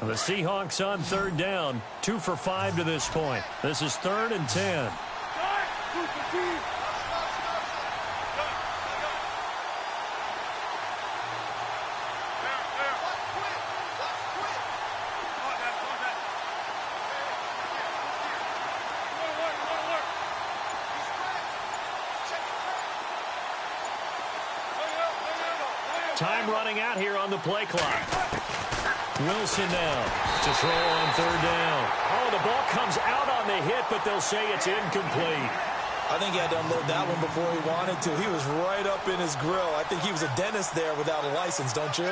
The Seahawks on third down, 2 for 5 to this point. This is 3rd and 10. Time running out here on the play clock. Wilson now to throw on 3rd down. Oh, the ball comes out on the hit, but they'll say it's incomplete. I think he had to unload that one before he wanted to. He was right up in his grill. I think he was a dentist there without a license, don't you?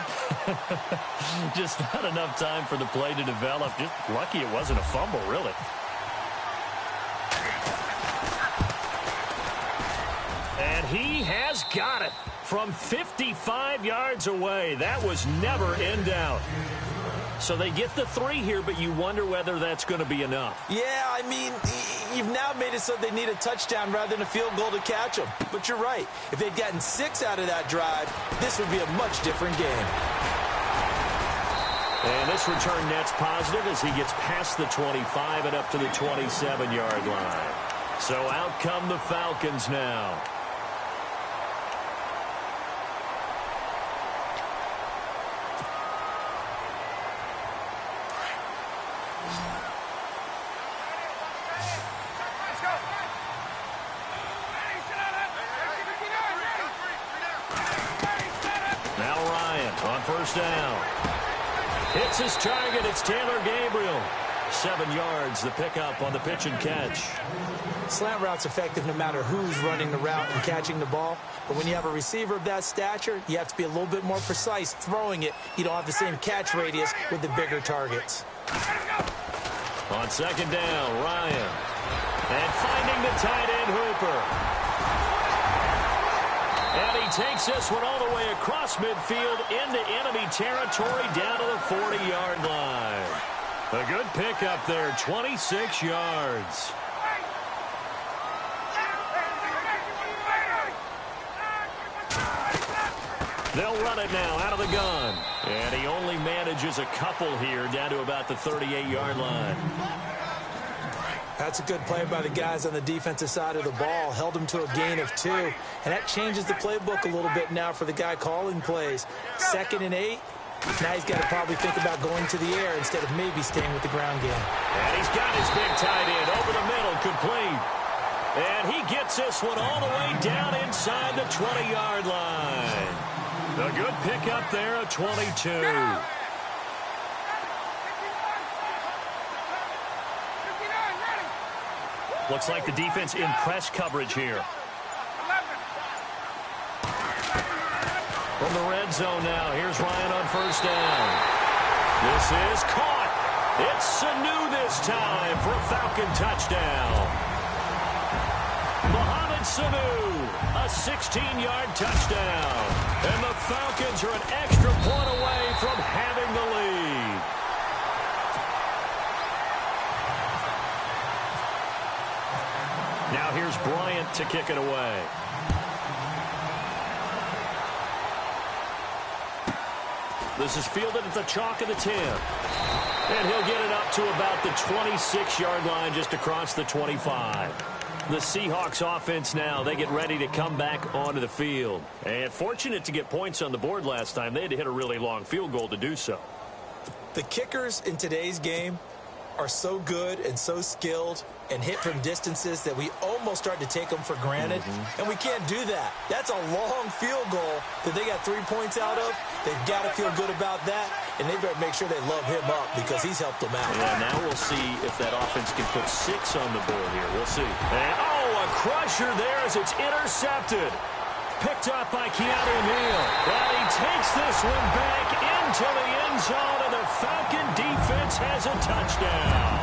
Just not enough time for the play to develop. Just lucky it wasn't a fumble, really. And he has got it from 55 yards away. That was never in doubt. So they get the 3 here, but you wonder whether that's going to be enough. Yeah, I mean, you've now made it so they need a touchdown rather than a field goal to catch them. But you're right. If they'd gotten 6 out of that drive, this would be a much different game. And this return net's positive as he gets past the 25 and up to the 27-yard line. So out come the Falcons now. First down. Hits his target. It's Taylor Gabriel. 7 yards, the pickup on the pitch and catch. Slant route's effective no matter who's running the route and catching the ball. But when you have a receiver of that stature, you have to be a little bit more precise throwing it. You don't have the same catch radius with the bigger targets. On 2nd down, Ryan. And finding the tight end, Hooper. And he takes this one all the way across midfield into enemy territory down to the 40-yard line. A good pickup there, 26 yards. They'll run it now out of the gun. And he only manages a couple here down to about the 38-yard line. That's a good play by the guys on the defensive side of the ball. Held him to a gain of 2. And that changes the playbook a little bit now for the guy calling plays. 2nd and 8. Now he's got to probably think about going to the air instead of maybe staying with the ground game. And he's got his big tight end over the middle, complete. And he gets this one all the way down inside the 20-yard line. A good pickup there, a 22. Looks like the defense in press coverage here. From the red zone now, here's Ryan on 1st down. This is caught. It's Sanu this time for a Falcon touchdown. Mohamed Sanu, a 16-yard touchdown. And the Falcons are an extra point away from having the lead. Now here's Bryant to kick it away. This is fielded at the chalk of the 10. And he'll get it up to about the 26-yard line just across the 25. The Seahawks offense now, they get ready to come back onto the field. And fortunate to get points on the board last time. They had to hit a really long field goal to do so. The kickers in today's game are so good and so skilled and hit from distances that we almost start to take them for granted. And we can't do that. That's a long field goal that they got 3 points out of. They've got to feel good about that, and they better make sure they love him up because he's helped them out. Yeah, now we'll see if that offense can put 6 on the board here. We'll see. And, oh, a crusher there as it's intercepted. Picked up by Keanu Neal. And he takes this one back into the end zone, and the Falcon defense has a touchdown.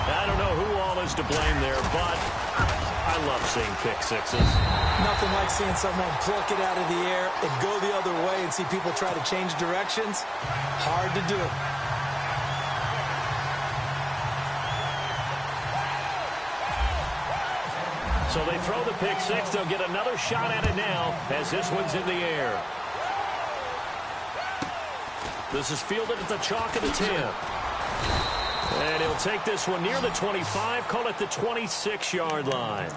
I don't know who all is to blame there, but I love seeing pick sixes. Nothing like seeing someone pluck it out of the air and go the other way and see people try to change directions. Hard to do. So they throw the pick six. They'll get another shot at it now as this one's in the air. This is fielded at the chalk of the 10. And he'll take this one near the 25, call it the 26-yard line.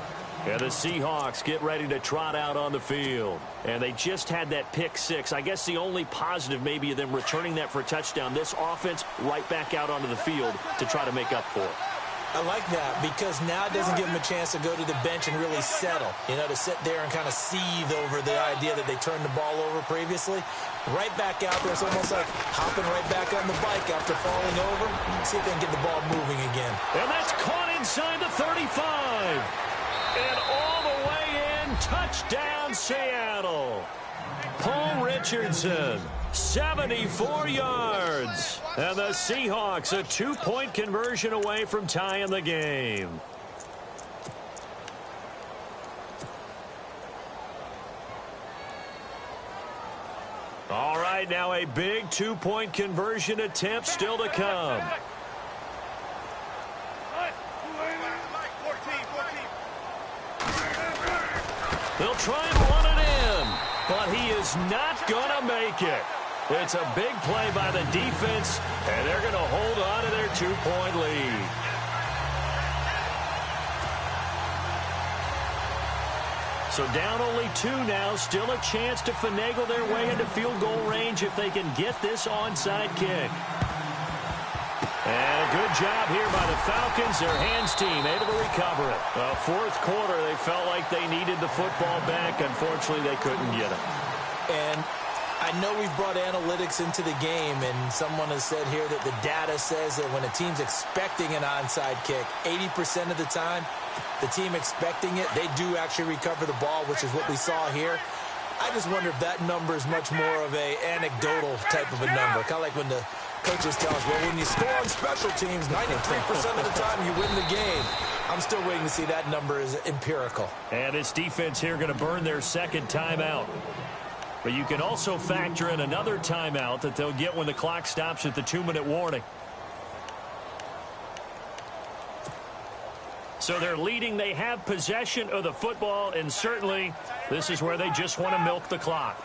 And the Seahawks get ready to trot out on the field. And they just had that pick six. I guess the only positive maybe of them returning that for a touchdown. This offense right back out onto the field to try to make up for it. I like that because now it doesn't give them a chance to go to the bench and really settle. You know, to sit there and kind of seethe over the idea that they turned the ball over previously. Right back out there. It's almost like hopping right back on the bike after falling over. See if they can get the ball moving again. And that's caught inside the 35. And all the way in, touchdown Seattle. Paul Richardson, 74 yards. And the Seahawks a 2-point conversion away from tying the game. All right, now a big 2-point conversion attempt still to come. They'll try and run it in, but he is not going to make it. It's a big play by the defense, and they're going to hold on to their 2-point lead. So down only 2 now, still a chance to finagle their way into field goal range if they can get this onside kick. And a good job here by the Falcons. Their hands team able to recover it. Fourth quarter, they felt like they needed the football back. Unfortunately, they couldn't get it. And I know we've brought analytics into the game, and someone has said here that the data says that when a team's expecting an onside kick, 80% of the time, the team expecting it, they do actually recover the ball, which is what we saw here. I just wonder if that number is much more of a anecdotal type of a number. Kind of like when the coaches tell us, well, when you score on special teams, 93% of the time you win the game. I'm still waiting to see that number is empirical. And this defense here going to burn their second timeout. But you can also factor in another timeout that they'll get when the clock stops at the 2-minute warning. So they're leading. They have possession of the football, and certainly this is where they just want to milk the clock.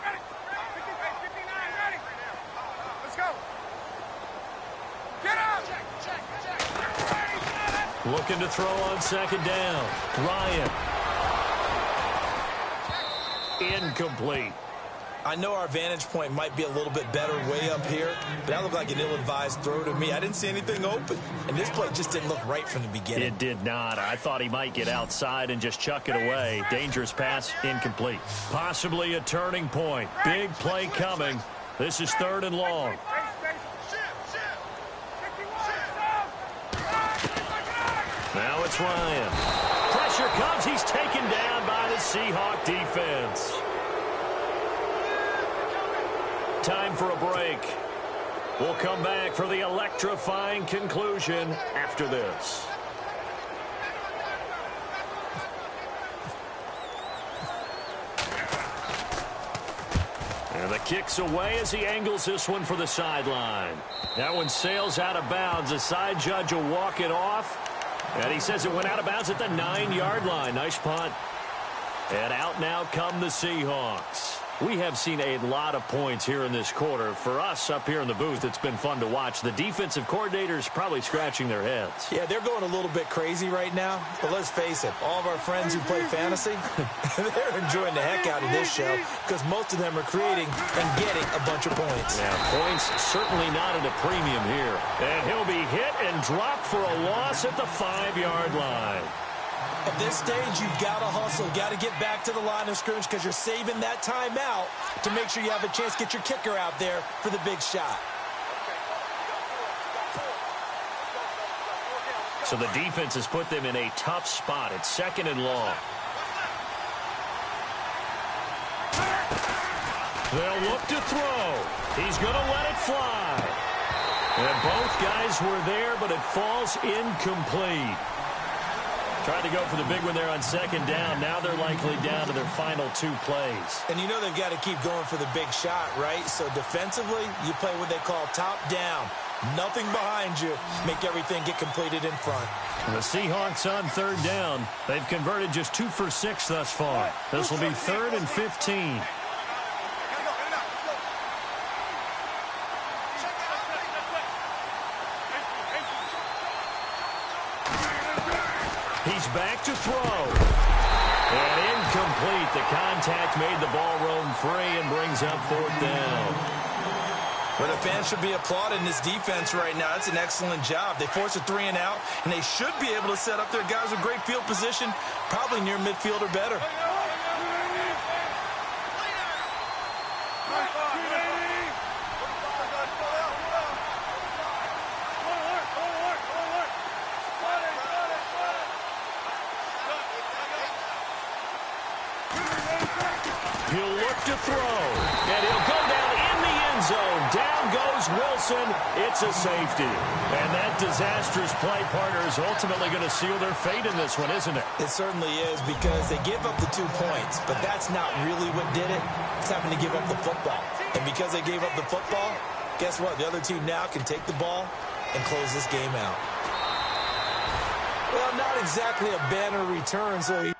Looking to throw on second down. Ryan. Incomplete. I know our vantage point might be a little bit better way up here, but that looked like an ill-advised throw to me. I didn't see anything open, and this play just didn't look right from the beginning. It did not. I thought he might get outside and just chuck it away. Dangerous pass, incomplete. Possibly a turning point. Big play coming. This is 3rd and long. Now it's Ryan. Pressure comes. He's taken down by the Seahawk defense. Time for a break. We'll come back for the electrifying conclusion after this. And the kick's away as he angles this one for the sideline. That one sails out of bounds. The side judge will walk it off. And he says it went out of bounds at the 9-yard line. Nice punt. And out now come the Seahawks. We have seen a lot of points here in this quarter. For us up here in the booth, it's been fun to watch. The defensive coordinators probably scratching their heads. Yeah, they're going a little bit crazy right now. But let's face it, all of our friends who play fantasy, they're enjoying the heck out of this show because most of them are creating and getting a bunch of points. Yeah, points certainly not at a premium here. And he'll be hit and dropped for a loss at the 5-yard line. At this stage, you've got to hustle, got to get back to the line of scrimmage because you're saving that timeout to make sure you have a chance to get your kicker out there for the big shot. So the defense has put them in a tough spot. It's 2nd and long. They'll look to throw. He's going to let it fly. And both guys were there, but it falls incomplete. Tried to go for the big one there on 2nd down. Now they're likely down to their final 2 plays. And you know they've got to keep going for the big shot, right? So defensively, you play what they call top down. Nothing behind you. Make everything get completed in front. The Seahawks on 3rd down. They've converted just 2 for 6 thus far. This will be 3rd and 15. back to throw. And incomplete. The contact made the ball roam free and brings up fourth down. But the fans should be applauding this defense right now. That's an excellent job. They force a 3 and out, and they should be able to set up their guys with great field position, probably near midfield or better. He'll look to throw, and he'll go down in the end zone. Down goes Wilson. It's a safety. And that disastrous play, partner, is ultimately going to seal their fate in this one, isn't it? It certainly is, because they give up the 2 points, but that's not really what did it. It's having to give up the football. And because they gave up the football, guess what? The other team now can take the ball and close this game out. Well, not exactly a banner return, so